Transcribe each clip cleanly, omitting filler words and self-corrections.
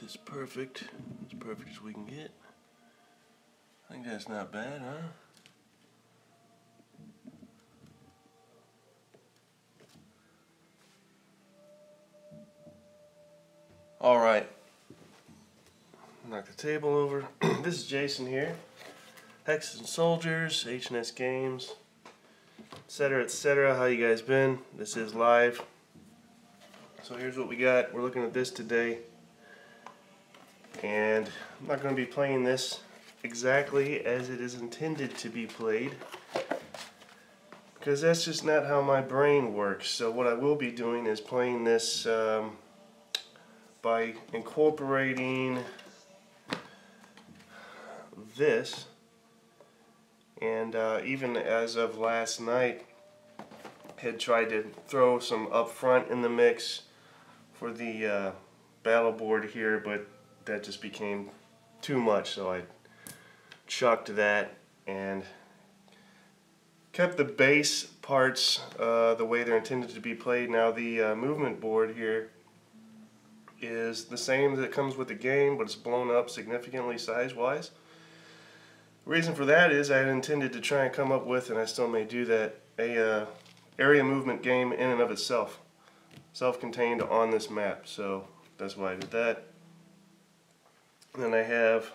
is perfect. As perfect as we can get. I think that's not bad, huh? Alright. Knock the table over. This is Jason here. Hexes and Soldiers, H&S Games, etc., etc. How you guys been? This is live. So here's what we got. We're looking at this today. And I'm not going to be playing this exactly as it is intended to be played, because that's just not how my brain works. So what I will be doing is playing this by incorporating this, and even as of last night had tried to throw some up front in the mix for the battle board here, but that just became too much, so I chucked that and kept the base parts the way they're intended to be played. Now the movement board here is the same that comes with the game, but it's blown up significantly size-wise. The reason for that is I had intended to try and come up with, and I still may do that, a area movement game in and of itself, self-contained on this map. So that's why I did that. And then I have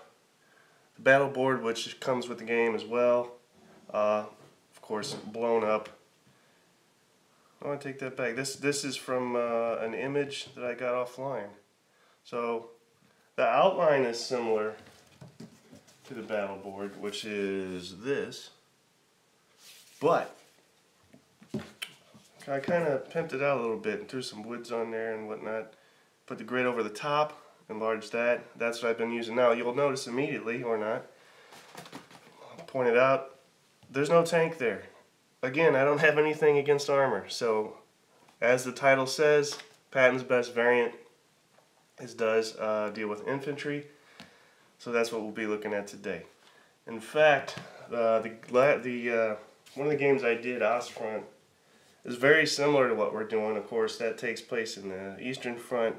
the battle board, which comes with the game as well. Of course, blown up. I want to take that back. This is from an image that I got offline. So the outline is similar to the battle board, which is this, but I kind of pimped it out a little bit and threw some woods on there and whatnot. Put the grid over the top, enlarged that. That's what I've been using now. You'll notice immediately, or not, I'll point it out, there's no tank there. Again, I don't have anything against armor, so as the title says, Patton's best variant does deal with infantry, so that's what we'll be looking at today. In fact, one of the games I did, Ostfront, is very similar to what we're doing. Of course, that takes place in the Eastern Front,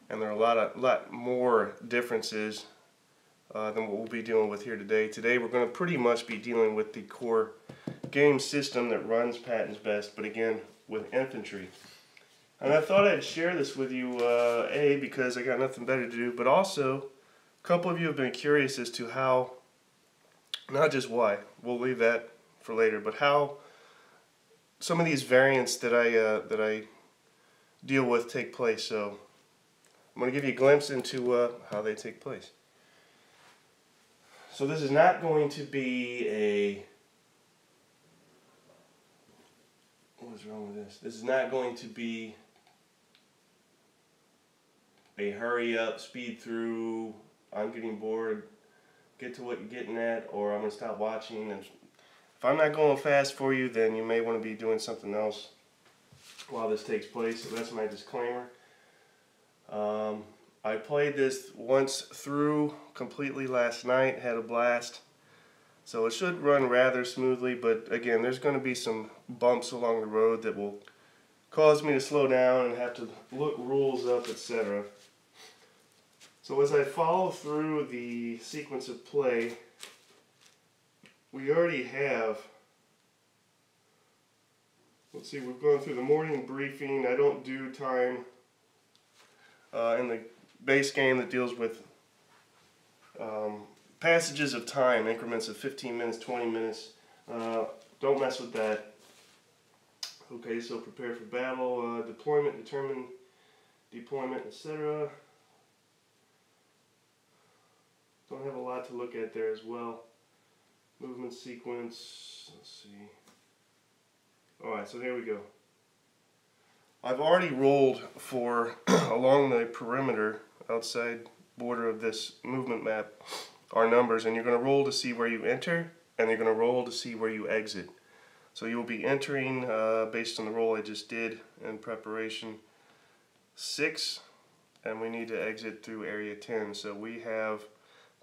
and there are a lot more differences than what we'll be dealing with here today. Today we're going to pretty much be dealing with the core game system that runs Patton's best, but again, with infantry. And I thought I'd share this with you, because I got nothing better to do, but also a couple of you have been curious as to how, not just why, we'll leave that for later, but how some of these variants that I deal with take place. So I'm going to give you a glimpse into how they take place. So this is not going to be a... What's wrong with this? This is not going to be a hurry up, speed through, I'm getting bored, get to what you're getting at, or I'm going to stop watching. And if I'm not going fast for you, then you may want to be doing something else while this takes place. So that's my disclaimer. I played this once through completely last night, had a blast. So it should run rather smoothly, but again, there's going to be some bumps along the road that will cause me to slow down and have to look rules up, etc. So as I follow through the sequence of play, we already have, let's see, we've gone through the morning briefing. I don't do time in the base game that deals with passages of time, increments of 15 minutes, 20 minutes. Don't mess with that. Okay, so prepare for battle, deployment, determine deployment, etc. Don't have a lot to look at there as well. Movement sequence, let's see. Alright, so here we go. I've already rolled for along the perimeter, outside border of this movement map, our numbers, and you're going to roll to see where you enter, and you're going to roll to see where you exit. So you will be entering, based on the roll I just did in preparation, 6, and we need to exit through area 10. So we have,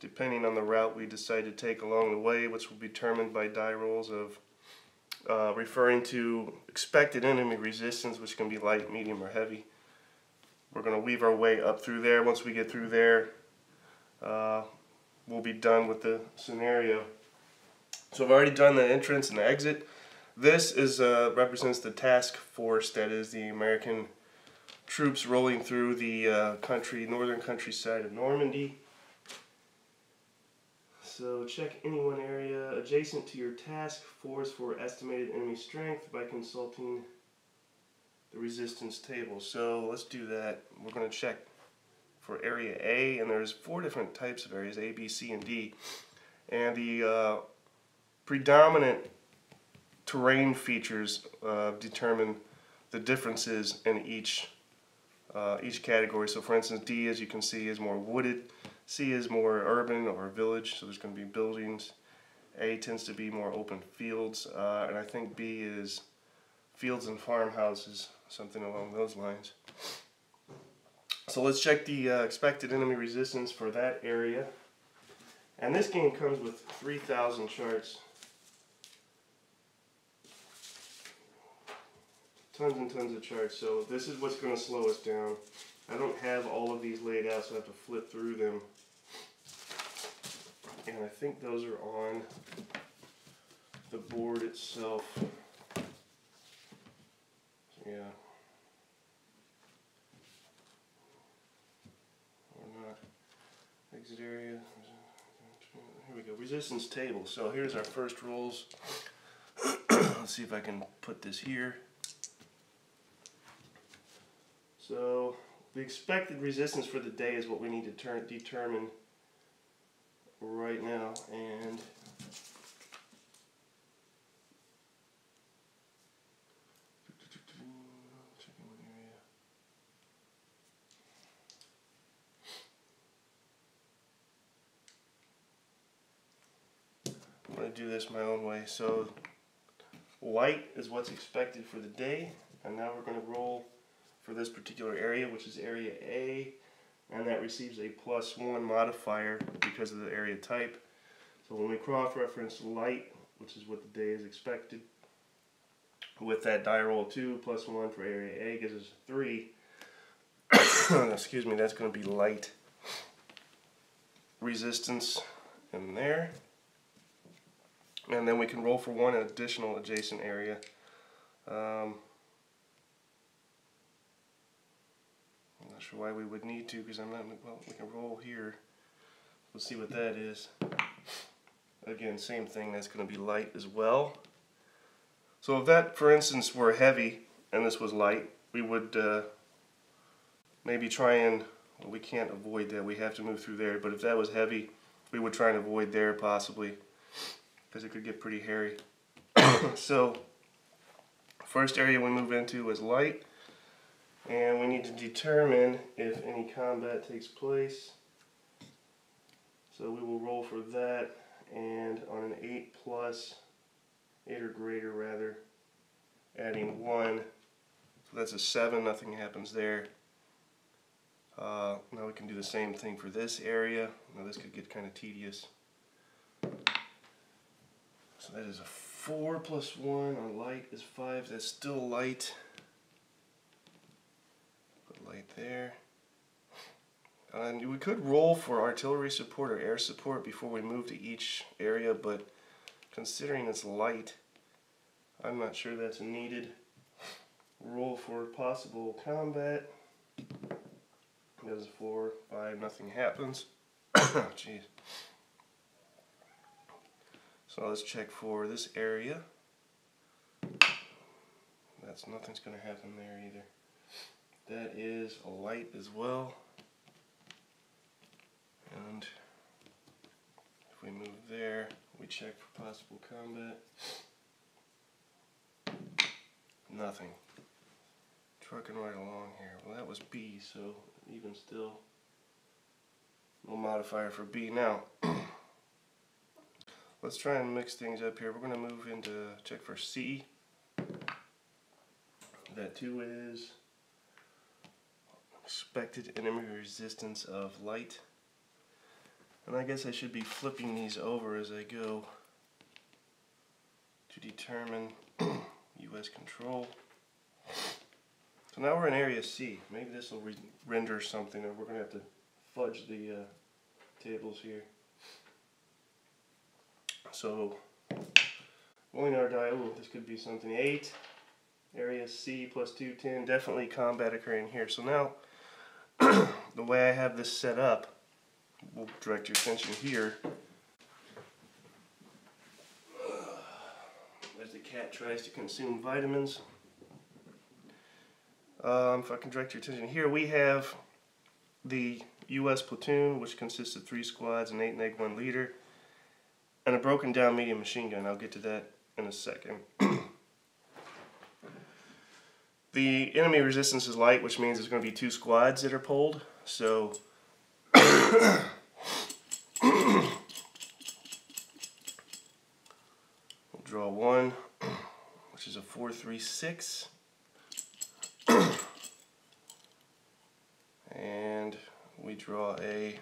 depending on the route we decide to take along the way, which will be determined by die rolls of referring to expected enemy resistance, which can be light, medium, or heavy. we're going to weave our way up through there. Once we get through there, we'll be done with the scenario. So I've already done the entrance and the exit. This is represents the task force that is the American troops rolling through the northern countryside of Normandy. So check any one area adjacent to your task force for estimated enemy strength by consulting the resistance table. So let's do that. We're going to check for area A, and there's 4 different types of areas, A, B, C, and D. And the predominant terrain features determine the differences in each category. So for instance, D, as you can see, is more wooded. C is more urban or village, so there's going to be buildings. A tends to be more open fields, and I think B is fields and farmhouses, something along those lines. So let's check the expected enemy resistance for that area. And this game comes with 3,000 charts. Tons and tons of charts, so this is what's going to slow us down. I don't have all of these laid out, so I have to flip through them. And I think those are on the board itself. Yeah. Or not. Exit area. Here we go. Resistance table. So here's our first rolls. Let's see if I can put this here. So the expected resistance for the day is what we need to determine right now, and I'm going to do this my own way. So light is what's expected for the day, and now we're going to roll for this particular area, which is area A, and that receives a +1 modifier because of the area type. So when we cross-reference light, which is what the day is expected, with that die roll 2 +1 for area A gives us 3. Excuse me, that's going to be light resistance in there. And then we can roll for 1 additional adjacent area. I'm not sure why we would need to, because I'm not, well, we can roll here. We'll see what that is. Again, same thing, that's going to be light as well. So if that, for instance, were heavy and this was light, we would maybe try and, well, we can't avoid that, we have to move through there, but if that was heavy, we would try and avoid there possibly, because it could get pretty hairy. So, first area we move into is light. And we need to determine if any combat takes place. So we will roll for that, and on an 8 or greater rather, adding 1. So that's a 7, nothing happens there. Now we can do the same thing for this area. Now this could get kind of tedious. So that is a 4 + 1 on light is 5. That's still light. Light there. And we could roll for artillery support or air support before we move to each area, but considering it's light, I'm not sure that's needed. Roll for possible combat. There's a 4, 5, nothing happens. Jeez. So let's check for this area. Nothing's going to happen there either. That is a light as well. And if we move there, we check for possible combat. Nothing. Trucking right along here. Well, that was B, so even still, no modifier for B. Now, let's try and mix things up here. We're going to move into check for C. That too is expected enemy resistance of light. And I guess I should be flipping these over as I go to determine US control. So now we're in area C. Maybe this will render something, or we're going to have to fudge the tables here. So, rolling our die, oh, this could be something. 8, area C plus 2, 10, definitely combat occurring here. So now, the way I have this set up, we'll direct your attention here. As the cat tries to consume vitamins. If I can direct your attention here, we have the U.S. platoon, which consists of 3 squads, an 8 neg 1 leader, and a broken down medium machine gun. I'll get to that in a second. The enemy resistance is light, which means there's going to be 2 squads that are pulled. So we'll draw 1, which is a 4-3-6. And we draw a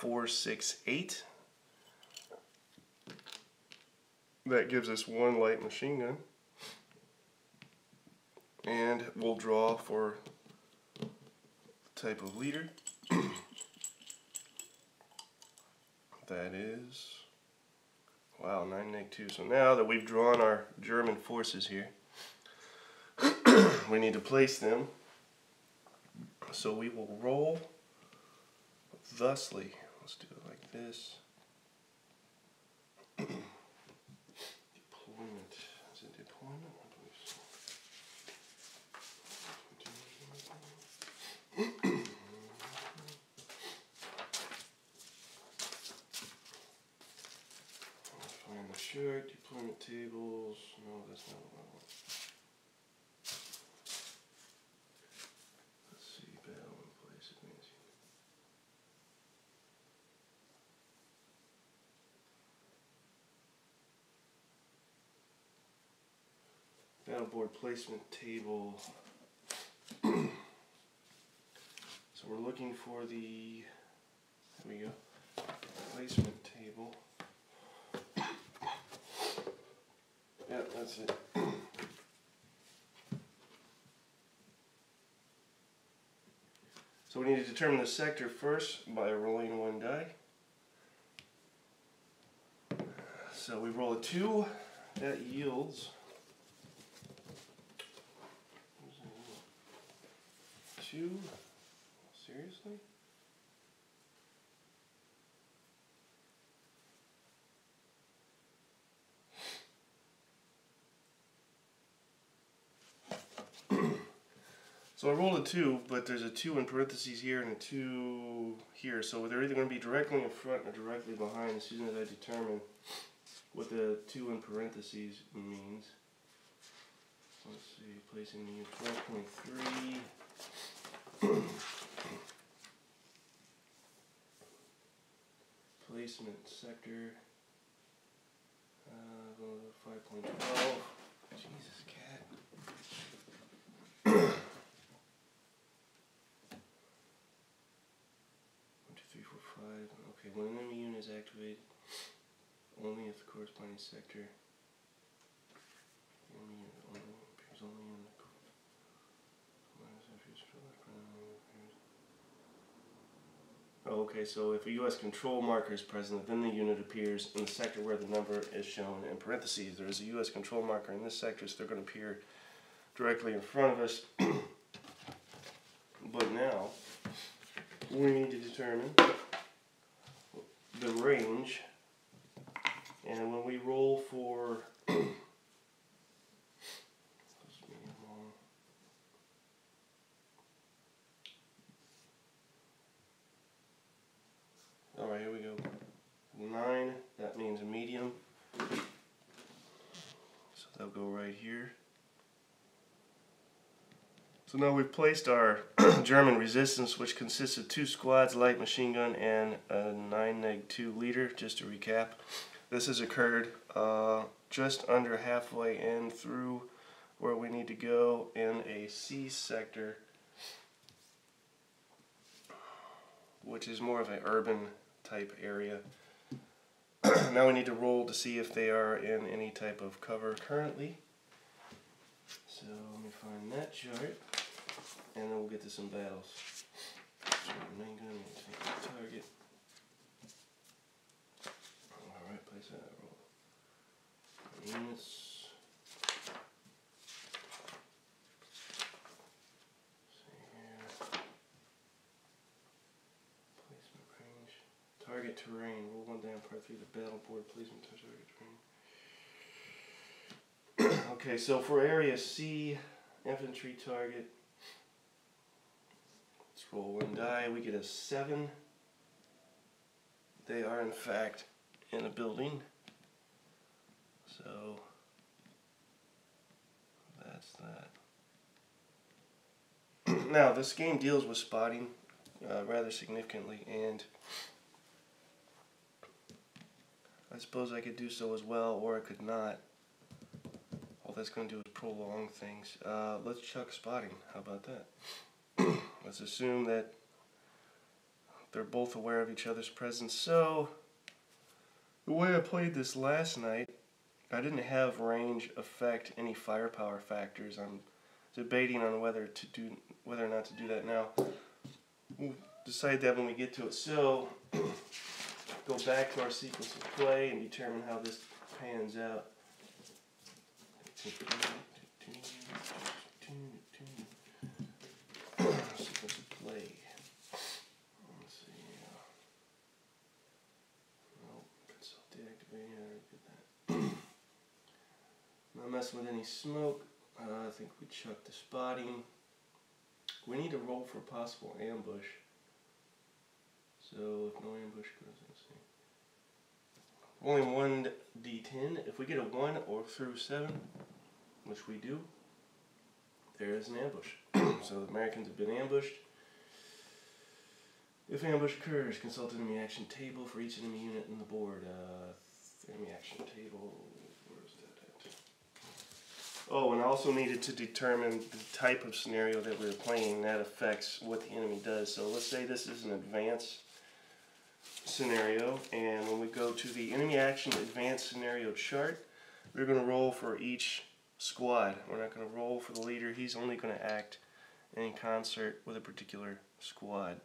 4-6-8. That gives us 1 light machine gun. And we'll draw for the type of leader. That is, wow, 9 neg 2. So now that we've drawn our German forces here, we need to place them. So we will roll thusly. Let's do it like this. Deployment. Is it deployment? Find the shirt, deployment tables. No, that's not what I want. Let's see, battle in place, advancing. Battle board placement table. So we're looking for the, there we go, placement table. Yeah, that's it. So we need to determine the sector first by rolling 1 die. So we roll a 2, that yields 2. Seriously? So I rolled a 2, but there's a 2 in parentheses here and a 2 here. So they're either going to be directly in front or directly behind as soon as I determine what the 2 in parentheses means. Let's see, placing the 12.3. Placement sector 5.12. Jesus, cat. 1, 2, 3, 4, 5. Okay, when an enemy unit is activated, only if the corresponding sector enemy unit appears only in the okay, so if a U.S. control marker is present, then the unit appears in the sector where the number is shown in parentheses. There is a U.S. control marker in this sector, so they're going to appear directly in front of us. But now, we need to determine the range, and when we roll for alright, here we go. 9, that means a medium. So that'll go right here. So now we've placed our German resistance, which consists of 2 squads, light machine gun, and a 9 neg 2 leader, just to recap. This has occurred just under halfway in through where we need to go in a C sector, which is more of an urban type area. Now we need to roll to see if they are in any type of cover currently. So let me find that chart. and then we'll get to some battles. So main gun, target. Alright, place that roll. Units. See here. Placement range. Target terrain. Roll 1 down, part 3, the battle board placement to target terrain. Okay, so for area C, infantry target. Let's roll 1 die. We get a 7. They are in fact in a building. So that's that. Now this game deals with spotting rather significantly, and I suppose I could do so as well, or I could not. All that's going to do is prolong things. Let's chuck spotting. How about that? Let's assume that they're both aware of each other's presence. So the way I played this last night, I didn't have range affect any firepower factors. I'm debating on whether or not to do that now. We'll decide that when we get to it. So go back to our sequence of play and determine how this pans out. Sequence of play. Let's see. Nope. Consult deactivating. I already did that. Not messing with any smoke. I think we chuck the spotting. We need to roll for possible ambush. So if no ambush goes, let's see. Only 1 d10. If we get a 1 or through 7, which we do, there is an ambush. So the Americans have been ambushed. If ambush occurs, consult enemy action table for each enemy unit in the board. Enemy action table. Where's that at? Oh, and I also needed to determine the type of scenario that we're playing that affects what the enemy does. So let's say this is an advance scenario, and when we go to the enemy action advanced scenario chart, we're going to roll for each squad. We're not going to roll for the leader. He's only going to act in concert with a particular squad.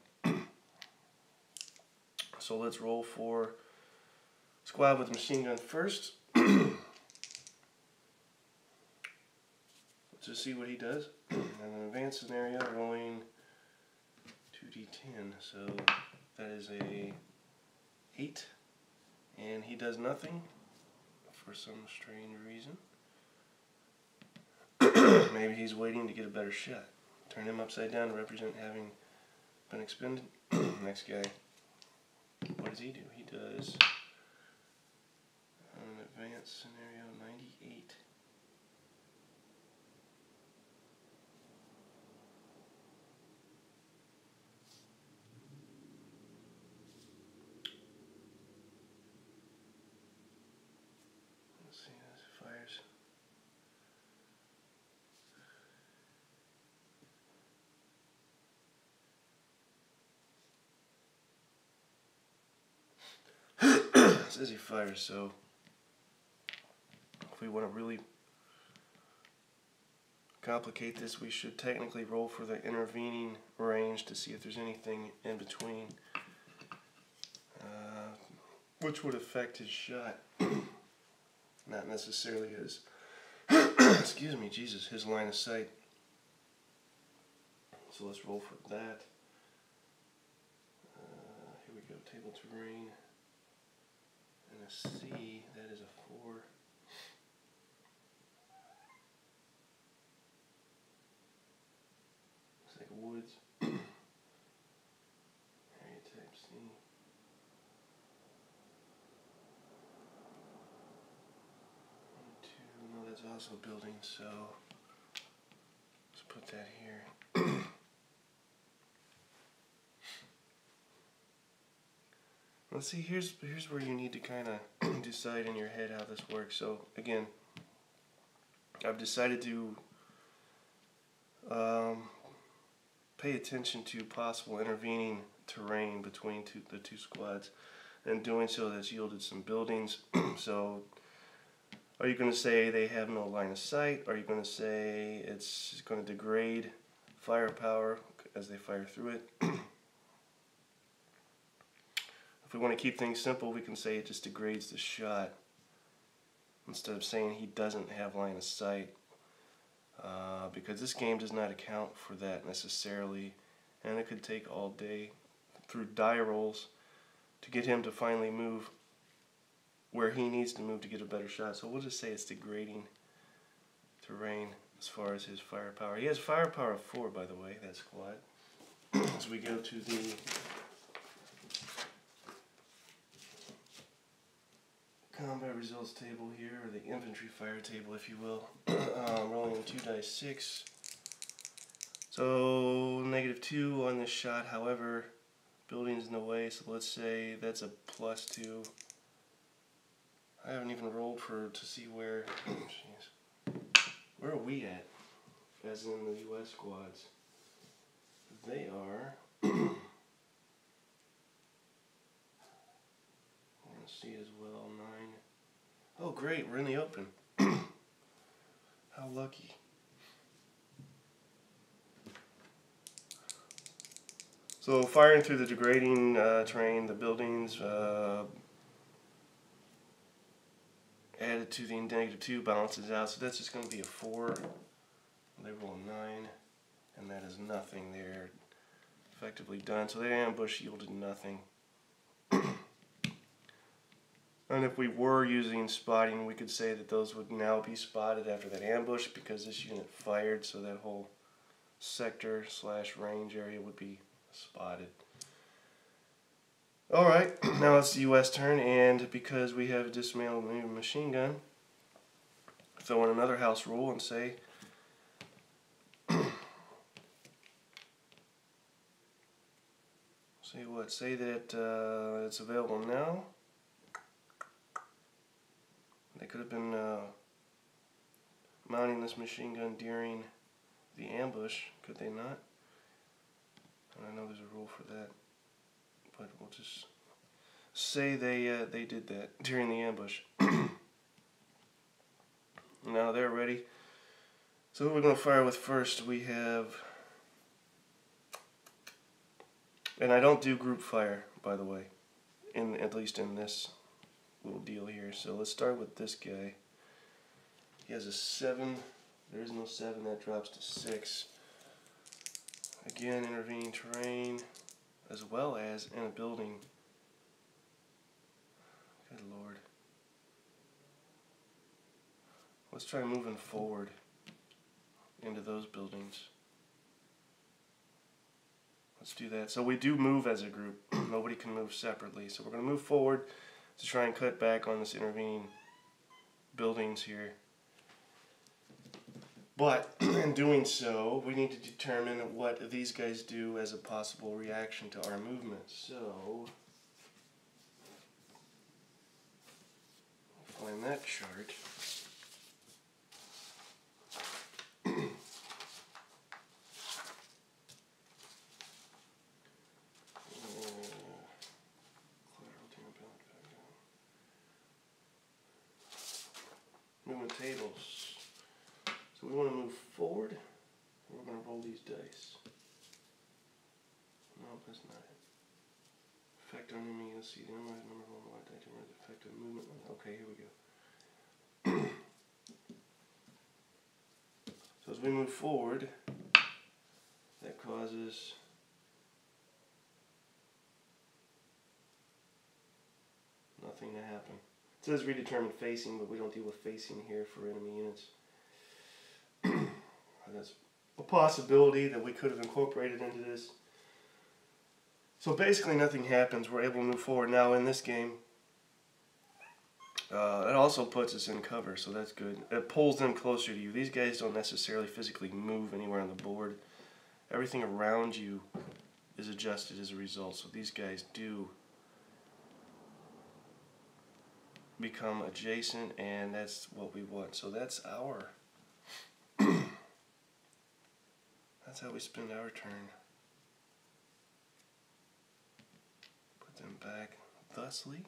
So let's roll for squad with machine gun first. Let's just see what he does. And an advanced scenario, rolling 2d10. So that is a 8, and he does nothing for some strange reason. Maybe he's waiting to get a better shot. Turn him upside down to represent having been expended. Next guy, what does he do? He does an advanced scenario 98. Fires. It says he fires, so if we want to really complicate this, we should technically roll for the intervening range to see if there's anything in between, which would affect his shot. Not necessarily his, excuse me, Jesus, his line of sight. So let's roll for that. Here we go, table terrain. And a C, that is a 4. Looks like woods. Area type C. No, that's also a building, so let's put that here. Let's see, here's where you need to kind of decide in your head how this works. So again, I've decided to pay attention to possible intervening terrain between the two squads, and doing so that's yielded some buildings. So are you going to say they have no line of sight? Are you going to say it's going to degrade firepower as they fire through it. If we want to keep things simple, we can say it just degrades the shot instead of saying he doesn't have line of sight, because this game does not account for that necessarily, and it could take all day through die rolls to get him to finally move where he needs to move to get a better shot. So we'll just say it's degrading terrain as far as his firepower. He has firepower of 4, by the way, that squad. As we go to the combat results table here, or the infantry fire table, if you will. Rolling 2 dice 6. So -2 on this shot. However, building's in the way, so let's say that's a +2. I haven't even rolled to see where. Jeez, where are we at? As in the U.S. squads, they are. See as well, 9. Oh great, we're in the open. How lucky. So firing through the degrading terrain, the buildings added to the -2 balances out, so that's just going to be a 4. They roll a 9, and that is nothing. They're effectively done. So their ambush yielded nothing. And if we were using spotting, we could say that those would now be spotted after that ambush, because this unit fired, so that whole sector / range area would be spotted. Alright, now it's the US turn, and because we have dismantled the new machine gun, throw in another house rule and say say that it's available now. They could have been mounting this machine gun during the ambush, could they not? And I know there's a rule for that, but we'll just say they did that during the ambush. Now they're ready. So who we're going to fire with first? We have, and I don't do group fire, by the way, at least in this little deal here. So let's start with this guy. He has a 7. There is no 7. That drops to 6. Again, intervening terrain, as well as in a building. Good Lord. Let's try moving forward into those buildings. Let's do that. So we do move as a group. Nobody can move separately. So we're going to move forward to try and cut back on this intervening buildings here. But in doing so, we need to determine what these guys do as a possible reaction to our movement. So, find that chart. Movement tables. So we want to move forward. We're going to roll these dice. No, that's not it. Effect on enemy. Let's see. The number of one die to effect on movement. Okay, here we go. So as we move forward, that causes nothing to happen. It says redetermine facing, but we don't deal with facing here for enemy units. That's a possibility that we could have incorporated into this. So basically nothing happens. We're able to move forward. Now in this game, it also puts us in cover, so that's good. It pulls them closer to you. These guys don't necessarily physically move anywhere on the board. Everything around you is adjusted as a result. So these guys do become adjacent, and that's what we want. So that's our that's how we spend our turn. Put them back thusly.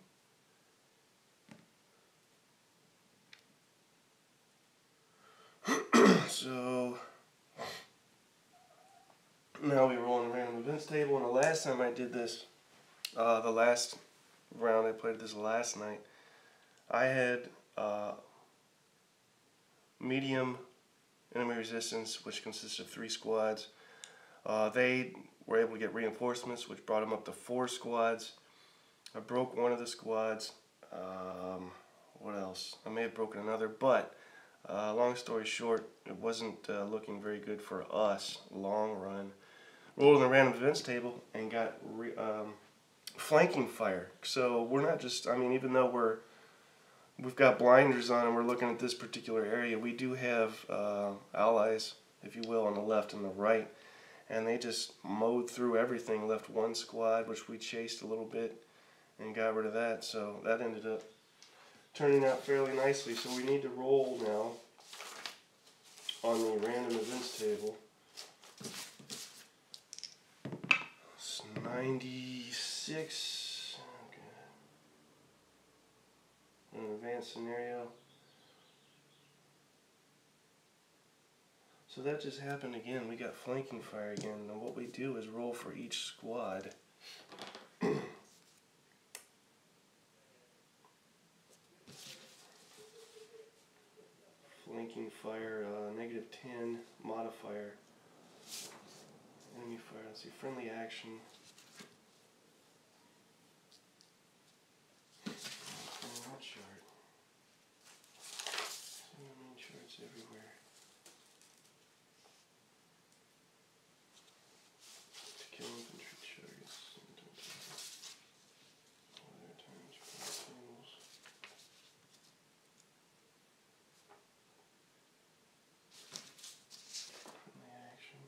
So table, and the last time I did this, the last round I played this last night, I had medium enemy resistance, which consists of 3 squads. They were able to get reinforcements, which brought them up to 4 squads. I broke one of the squads. What else? I may have broken another, but long story short, it wasn't looking very good for us long run. Rolled in the random events table and got flanking fire. So we're not just, I mean, even though we've got blinders on and we're looking at this particular area, we do have allies, if you will, on the left and the right. And they just mowed through everything, left 1 squad, which we chased a little bit and got rid of that. So that ended up turning out fairly nicely. So we need to roll now on the random events table. It's 96. Okay. An advanced scenario. So that just happened again. We got flanking fire again. And what we do is roll for each squad. Flanking fire, -10 modifier. Enemy fire. Let's see, friendly action. What chart? See the main charts everywhere. To kill infantry charges. Other times for tables. Friendly action.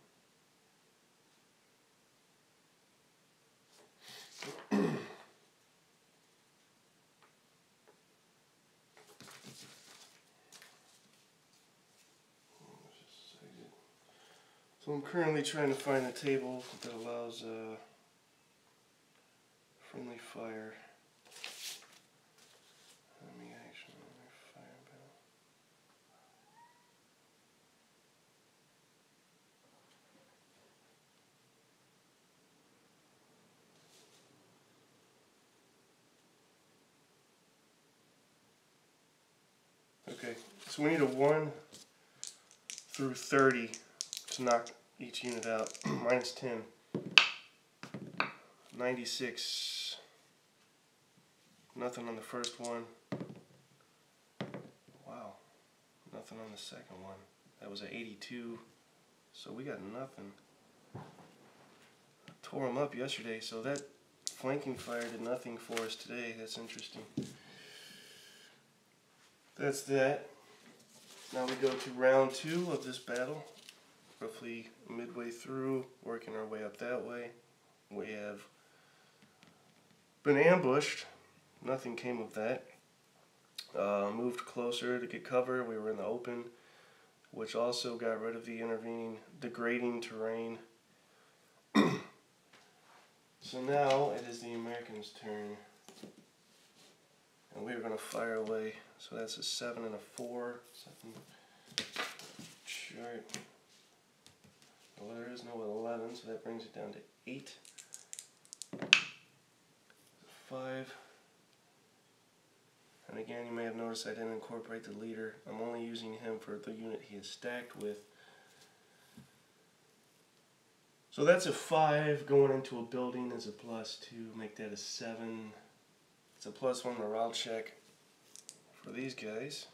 So I'm currently trying to find a table that allows friendly fire. Enemy action, fire battle. Okay, so we need a 1 through 30 to knock each unit out. -10. 96. Nothing on the first one. Wow. Nothing on the second one. That was an 82. So we got nothing. Tore them up yesterday, so that flanking fire did nothing for us today. That's interesting. That's that. Now we go to round 2 of this battle. Roughly midway through, working our way up that way. We have been ambushed. Nothing came of that. Moved closer to get cover. We were in the open, which also got rid of the intervening degrading terrain. So now it is the Americans' turn. And we're going to fire away. So that's a 7 and a 4. 7 chart. Well, there is no 11, so that brings it down to 8. 5. And again, you may have noticed I didn't incorporate the leader. I'm only using him for the unit he is stacked with. So that's a 5 going into a building is a +2. Make that a 7. It's a +1 morale check for these guys.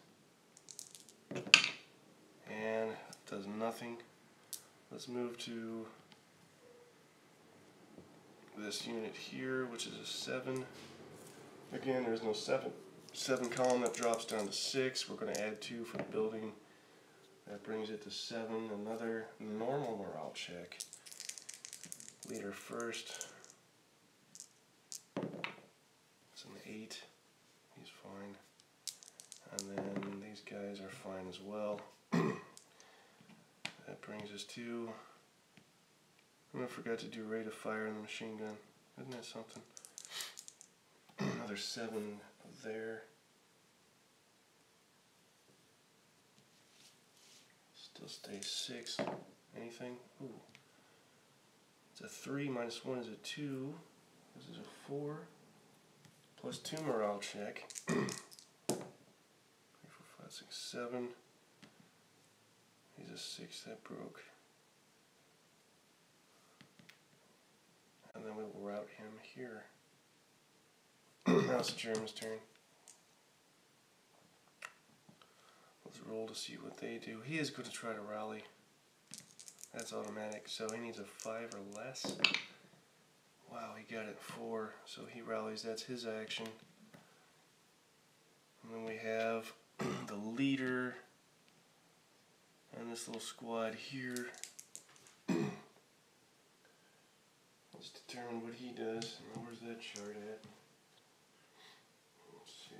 And it does nothing. Let's move to this unit here, which is a 7. Again, there's no 7 column. That drops down to 6. We're going to add 2 for the building. That brings it to 7. Another normal morale check. Leader first. It's an 8. He's fine. And then these guys are fine as well. That brings us to, I forgot to do rate of fire in the machine gun. Isn't that something? Another 7 there. Still stays 6. Anything? Ooh. It's a 3 minus 1 is a 2. This is a 4. Plus 2 morale check. 3, 4, 5, 6, 7. He's a 6, that broke. And then we will route him here. Now it's the Germans' turn. Let's roll to see what they do. He is going to try to rally. That's automatic, so he needs a 5 or less. Wow, he got it 4, so he rallies. That's his action. And then we have the leader and this little squad here. Let's determine what he does. Now, where's that chart at? Let's see.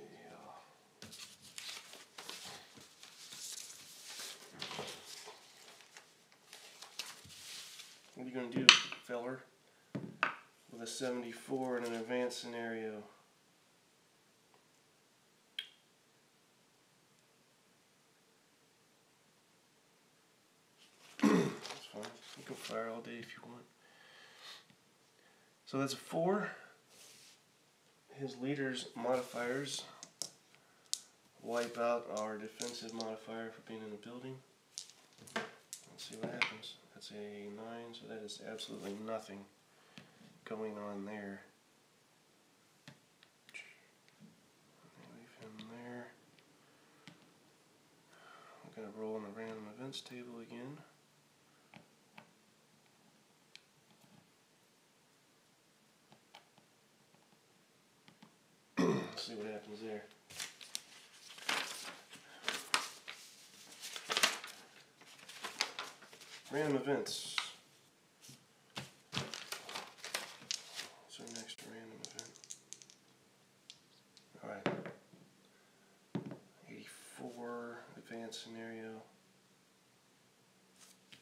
What are you going to do, feller? With a 74 in an advanced scenario. That's fine. You can fire all day if you want. So that's a 4. His leader's modifiers wipe out our defensive modifier for being in the building. Let's see what happens. That's a 9, so that is absolutely nothing going on there. Leave him there. I'm going to roll on the random events table again. Let's see what happens there. Random events. What's our next random event? Alright. 84, advanced scenario.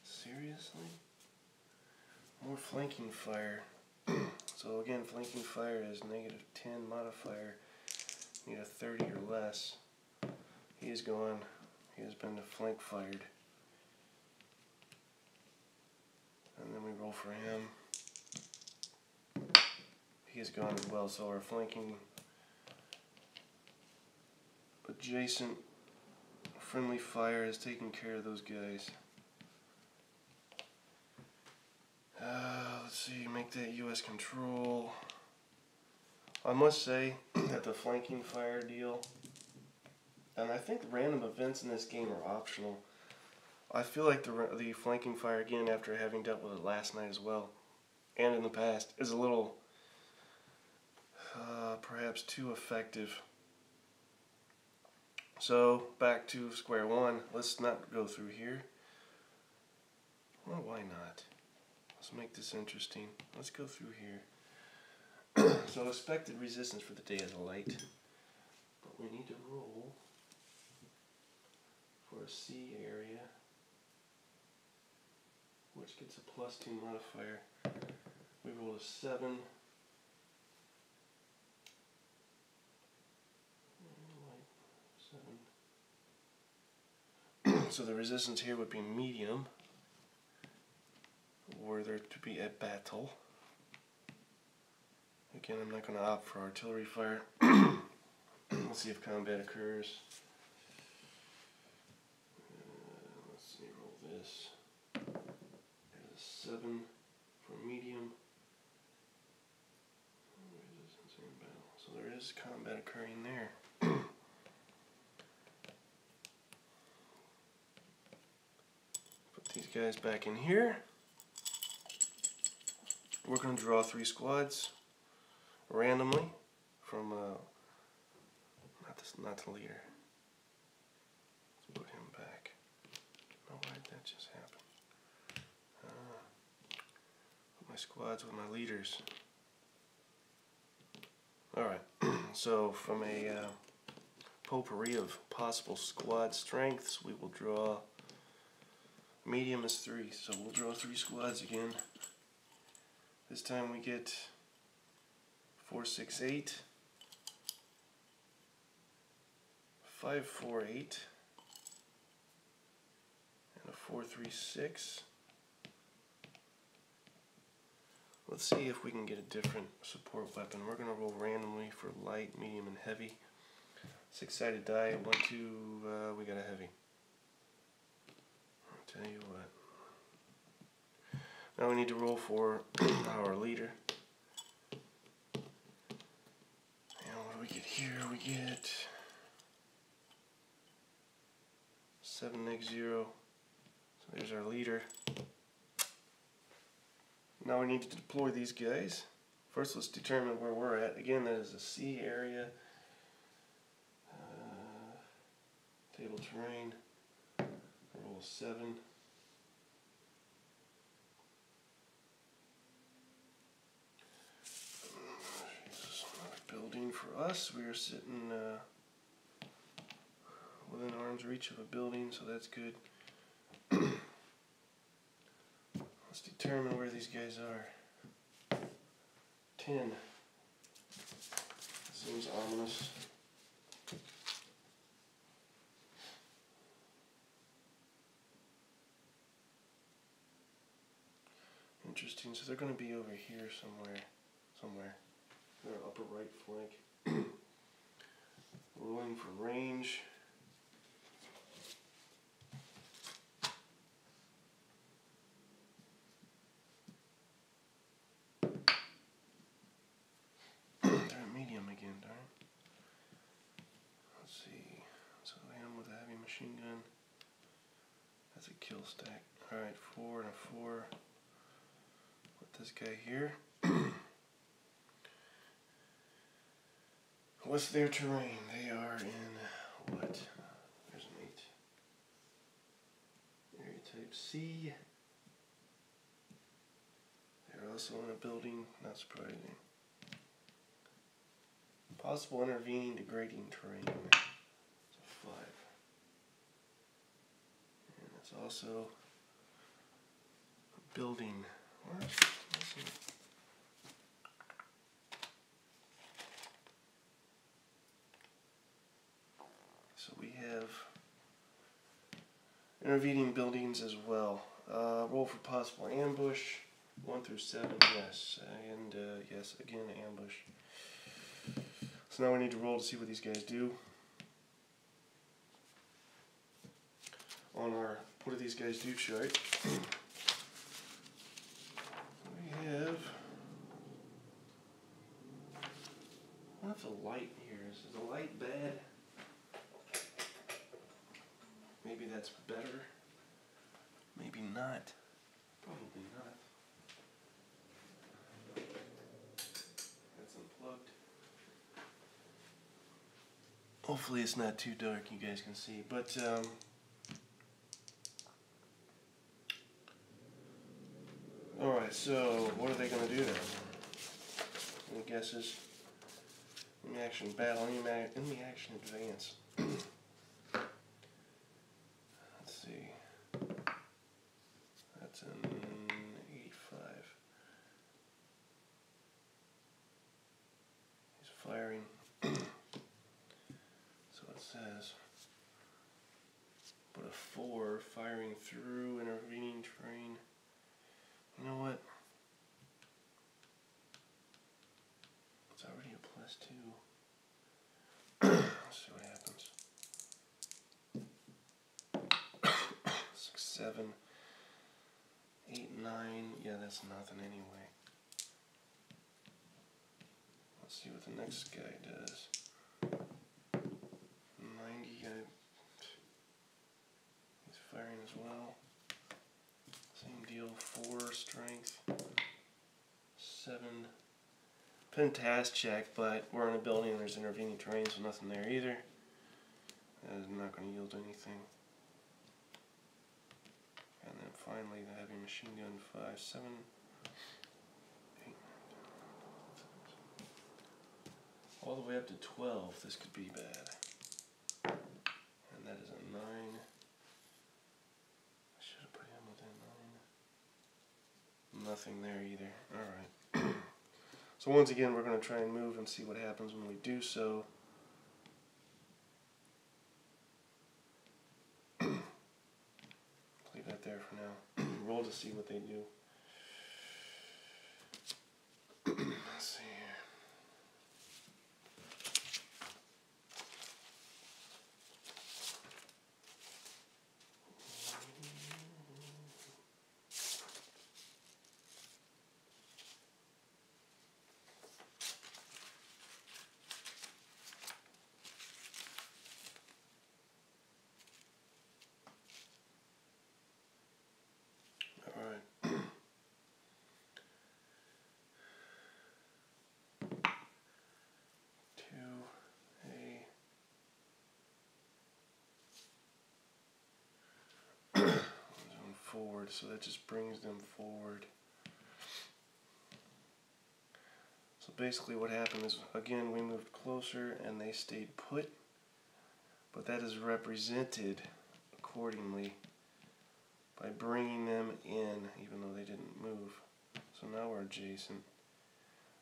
Seriously? More flanking fire. So again, flanking fire is negative 10 modifier. Need a 30 or less. He is gone. He has been flank fired. And then we roll for him. He is gone as well, so our flanking adjacent friendly fire is taking care of those guys. Let's see, make that US control. I must say that the flanking fire deal, and I think the random events in this game are optional. I feel like the flanking fire, again, after having dealt with it last night as well, and in the past, is a little, perhaps too effective. So, back to square one. Let's not go through here. Well, why not? Let's make this interesting. Let's go through here. So, expected resistance for the day is light, but we need to roll for a C area, which gets a +2 modifier. We rolled a 7. So the resistance here would be medium, were there to be a battle. Again, I'm not going to opt for artillery fire. Let's see if combat occurs. Let's see, roll this. There's a 7 for medium. Resistance in battle. So there is combat occurring there. Put these guys back in here. We're going to draw 3 squads randomly from not the leader. Let's put him back. Oh, why did that just happen? Put my squads with my leaders. Alright, so from a potpourri of possible squad strengths, we will draw medium is 3, so we'll draw 3 squads again. This time we get 4, 6, 8, 5, 4, 8, and a 4, 3, 6. Let's see if we can get a different support weapon. We're going to roll randomly for light, medium, and heavy. 6-sided die. 1, 2, we got a heavy. I'll tell you what. Now we need to roll for our leader. And what do we get here? We get 7 negative 0. So there's our leader. Now we need to deploy these guys. First, let's determine where we're at. Again, that is a C area. Table terrain. Roll 7. Building for us. We are sitting within arm's reach of a building, so that's good. Let's determine where these guys are. 10. Seems ominous. Interesting. So they're going to be over here somewhere. Their upper right flank. Rolling for range. They're at medium again, darn. Let's see. So him with a heavy machine gun. That's a kill stack. Alright, 4 and a 4. Put this guy here. What's their terrain? They are in what? There's an 8. Area type C. They're also in a building, not surprising. Possible intervening degrading terrain. It's a 5. And it's also a building. What? So we have intervening buildings as well. Roll for possible ambush. 1 through 7, yes. And yes, again, ambush. So now we need to roll to see what these guys do. On our what do these guys do chart, we have. What if the light here is the light bad? Maybe that's better. Maybe not. Probably not. That's unplugged. Hopefully it's not too dark, you guys can see. But alright, so what are they going to do now? Any guesses? Enemy action battle, enemy action advance. Let's see. That's an 85. He's firing. So it says, but a 4 firing through intervening terrain. You know what? It's already a +2. Let's see what happens. 6, 7, 8, 9. Yeah, that's nothing anyway. Let's see what the next guy does. 90. He's firing as well. Same deal. 4 strength. 7. Pentast check, but we're in a building and there's intervening terrain, so nothing there either. That is not going to yield anything. And then finally the heavy machine gun 5, 7, 8, 9, 10, 11, 12. All the way up to 12. This could be bad. And that is a 9. I should have put him with a 9. Nothing there either. Alright. So once again, we're going to try and move and see what happens when we do so. Leave that there for now. Roll to see what they do. forward, so that just brings them forward. So basically what happened is, again, we moved closer and they stayed put, but that is represented accordingly by bringing them in, even though they didn't move. So now we're adjacent.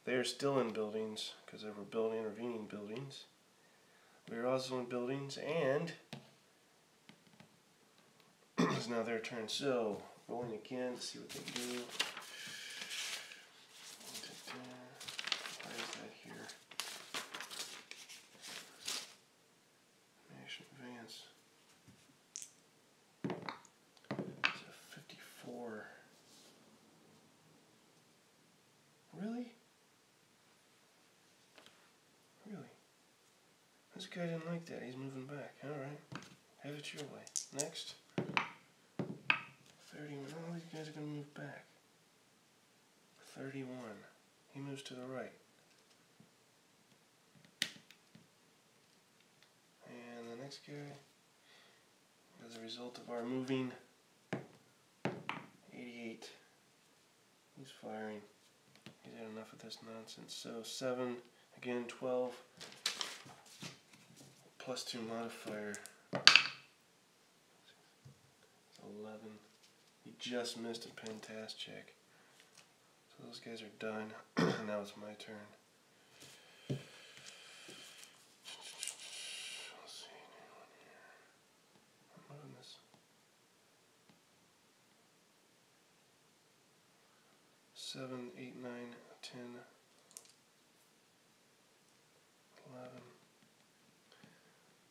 They are still in buildings, because they were building intervening buildings. We are also in buildings, and it's now their turn. So, going again to see what they do. Why is that here? Nation advance. It's a 54. Really? Really? This guy didn't like that. He's moving back. Alright. Have it your way. Next. 31. Oh, these guys are going to move back. 31. He moves to the right. And the next guy, as a result of our moving, 88. He's firing. He's had enough of this nonsense. So 7, again 12, plus 2 modifier. 11. He just missed a pen task check. So those guys are done. Now it's my turn. Let's see, anyone here? I'm moving this. 7, 8, 9, 10, 11.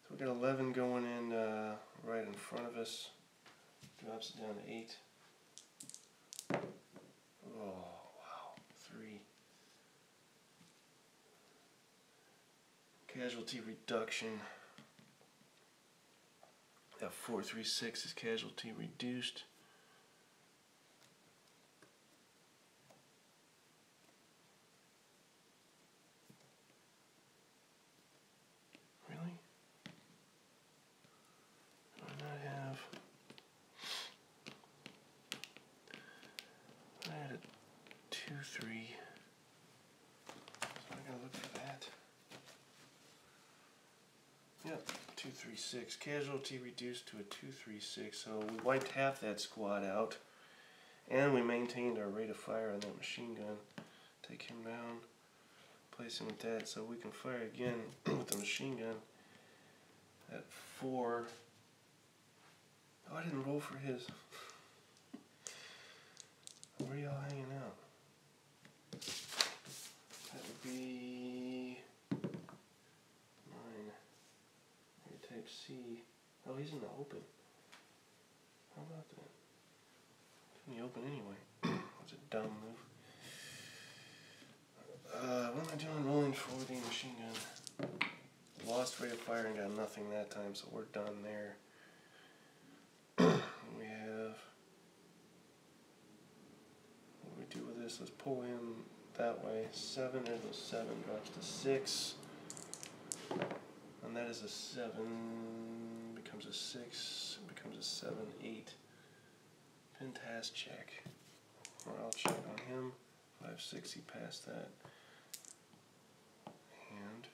So we got 11 going in right in front of us. Drops it down to 8. Oh, wow. 3. Casualty reduction. That 436 is casualty reduced. Really? Do I not have? I had a 2, 3. So I gotta look for that. Yep, 236. Casualty reduced to a 236. So we wiped half that squad out, and we maintained our rate of fire on that machine gun. Take him down, place him with that, so we can fire again with the machine gun at 4. Oh, I didn't roll for his. Where are y'all hanging out? That would be 9. Here, type C. Oh, he's in the open. How about that? He's in the open anyway. That's a dumb move. What am I doing? Rolling for the machine gun. Lost rate of fire and got nothing that time, so we're done there. We have... What do we do with this? Let's pull him that way. 7, there's a 7, drops to 6. And that is a 7, becomes a 6, becomes a 7, 8. Pen task check. Morale check on him. 5, 6, he passed that. And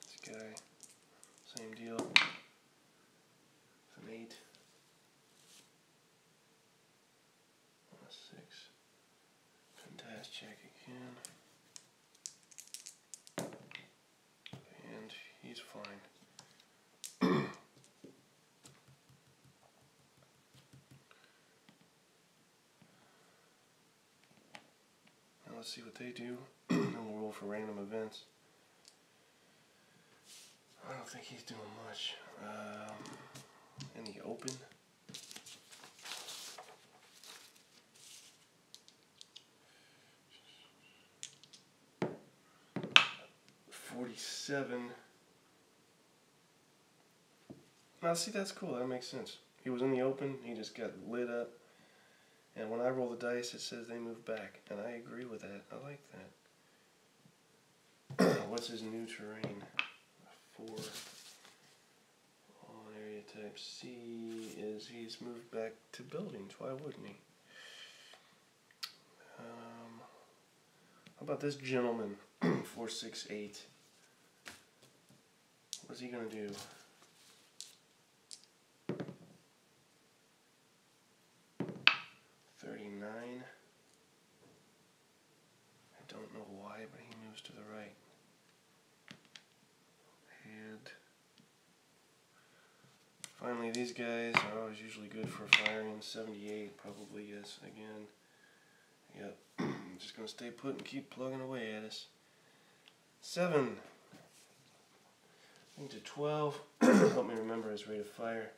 this guy, same deal. It's an 8. A 6. Pen task check again. And he's fine. Now let's see what they do. Then we'll roll for random events. I don't think he's doing much. In the open. 47. Now see, that's cool, that makes sense. He was in the open, he just got lit up. And when I roll the dice, it says they move back. And I agree with that, I like that. What's his new terrain? 4 on type C is he's moved back to buildings. Why wouldn't he? How about this gentleman? 468. What's he gonna do? $39. I don't know why, but he moves to the right. And finally, these guys are always usually good for firing. 78 probably is again. Yep. I'm just gonna stay put and keep plugging away at us. 7. Into 12. Help me remember his rate of fire.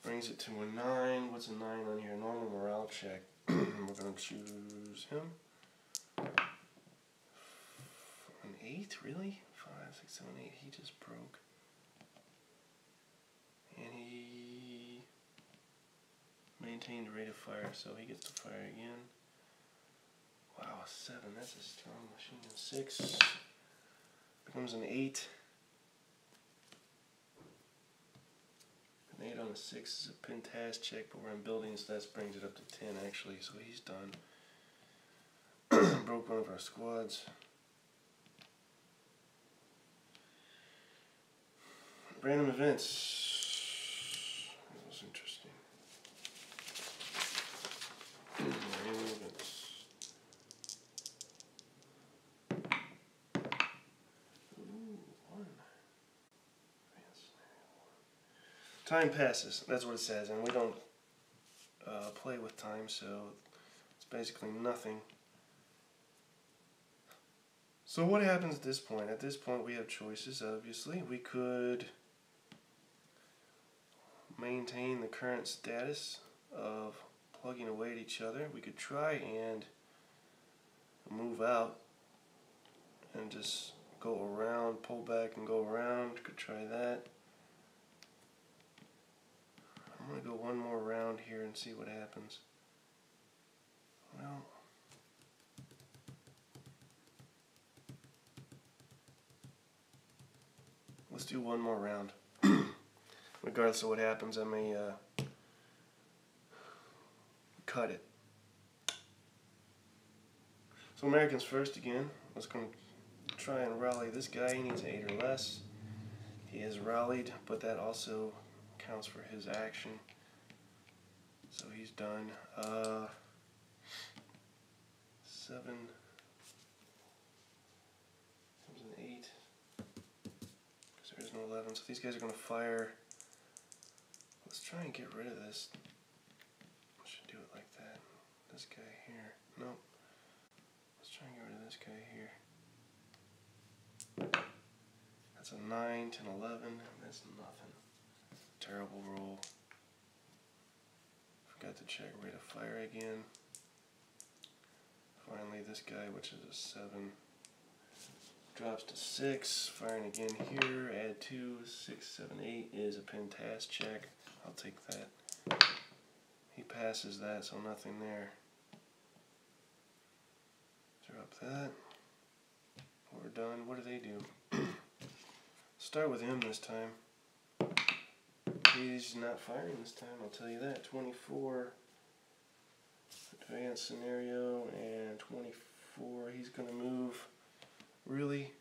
Brings it to a 9. What's a 9 on here? Normal morale check. We're going to choose him. An 8? Really? 5, 6, 7, 8. He just broke. And he maintained a rate of fire, so he gets to fire again. Wow, a 7. That's a strong machine gun. 6. Becomes an 8. An 8 on a 6 is a pintask check, but we're in buildings, so that brings it up to 10 actually, so he's done. Broke one of our squads. Random events. That was interesting. Random events. Time passes, that's what it says, and we don't play with time, so it's basically nothing. So what happens at this point? At this point we have choices, obviously. We could maintain the current status of plugging away at each other. We could try and move out and just go around, pull back and go around. Could try that. I'm going to go one more round here and see what happens. Well, let's do one more round. Regardless of what happens, I may cut it. So Americans first again. Let's go try and rally this guy. He needs an 8 or less. He has rallied, but that also counts for his action. So he's done. 7 comes an 8. Because there's no 11. So these guys are going to fire. Let's try and get rid of this. I should do it like that. This guy here. Nope. Let's try and get rid of this guy here. That's a 9, 10, 11. That's nothing. Terrible roll. Forgot to check rate of fire again. Finally, this guy, which is a 7, drops to 6. Firing again here. Add 2, 6, 7, 8 is a pintask check. I'll take that. He passes that, so nothing there. Drop that. We're done. What do they do? Start with him this time. He's not firing this time, I'll tell you that. 24 advanced scenario and 24. He's going to move. Really?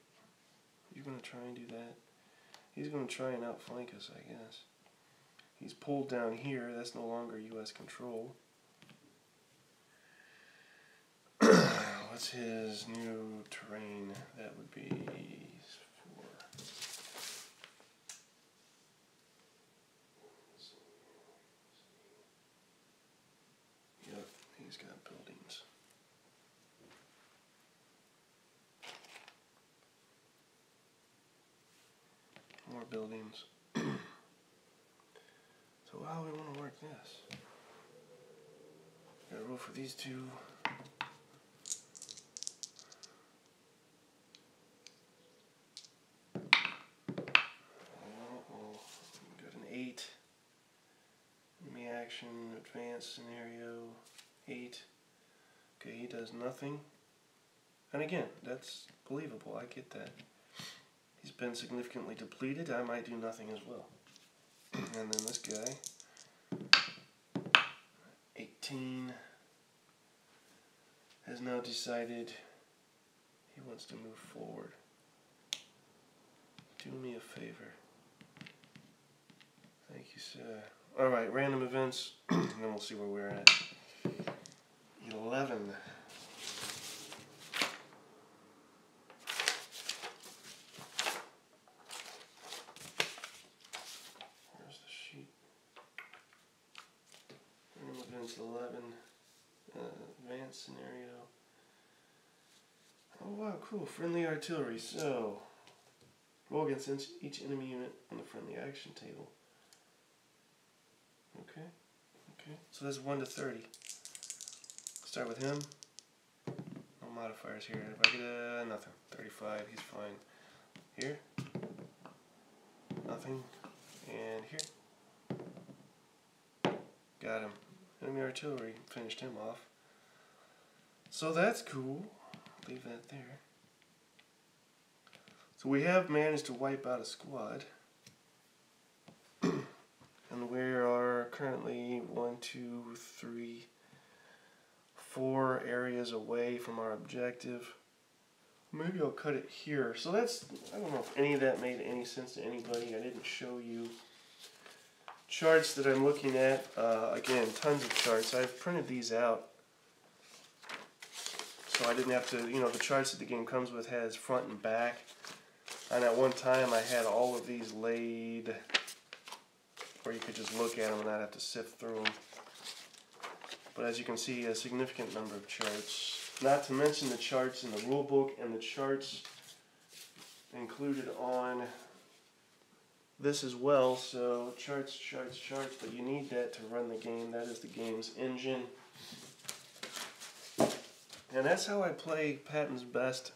You're going to try and do that? He's going to try and outflank us, I guess. He's pulled down here. That's no longer U.S. control. What's his new terrain? That would be 4. Yep, he's got buildings. More buildings. So how do we want to work this? Gotta roll for these two. Got an 8. Enemy action, advanced scenario, 8. Okay, he does nothing. And again, that's believable, I get that. he's been significantly depleted, I might do nothing as well. And then this guy, 18, has now decided he wants to move forward. Do me a favor. Thank you, sir. Alright, random events, and then we'll see where we're at. 11. Where's the sheet? Random events 11. Advanced scenario. Oh wow, cool. Friendly artillery. So, roll against each enemy unit on the friendly action table. Okay. So that's 1 to 30. Start with him. No modifiers here. If I get nothing. 35, he's fine. Here. Nothing. And here. Got him. Enemy artillery. Finished him off. So that's cool. Leave that there. So we have managed to wipe out a squad. And we are currently 1, 2, 3, 4 areas away from our objective. Maybe I'll cut it here. So that's, I don't know if any of that made any sense to anybody. I didn't show you charts that I'm looking at. Again, tons of charts. I've printed these out. So I didn't have to, the charts that the game comes with has front and back. And at one time I had all of these laid where you could just look at them and not have to sift through them. But as you can see, a significant number of charts. Not to mention the charts in the rule book and the charts included on this as well. So charts, but you need that to run the game. That is the game's engine. And that's how I play Patton's best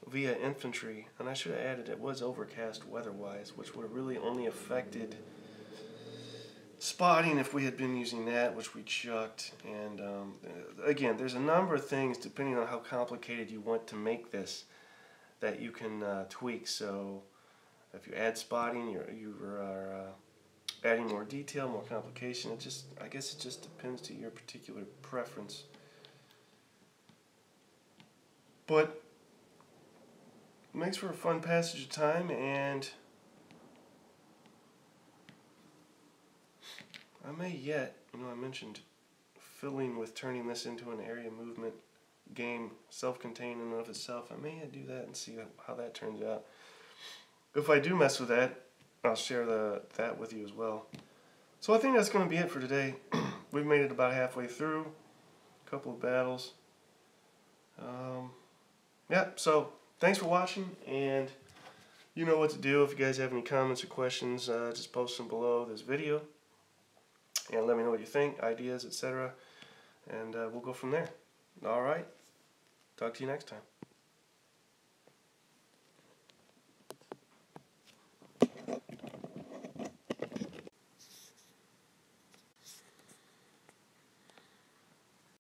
via infantry. And I should have added it was overcast weather-wise, which would have really only affected spotting if we had been using that, which we chucked. And again, there's a number of things, depending on how complicated you want to make this, that you can tweak. So if you add spotting, you are adding more detail, more complication. I guess it just depends to your particular preference. But it makes for a fun passage of time, and I may yet, I mentioned filling with turning this into an area movement game, self-contained in and of itself. I may yet do that and see how that turns out. If I do mess with that, I'll share that with you as well. So I think that's going to be it for today. We've made it about halfway through, a couple of battles. Yeah, so thanks for watching, and you know what to do. If you guys have any comments or questions, just post them below this video, and let me know what you think, ideas, etc., and we'll go from there. Alright, talk to you next time.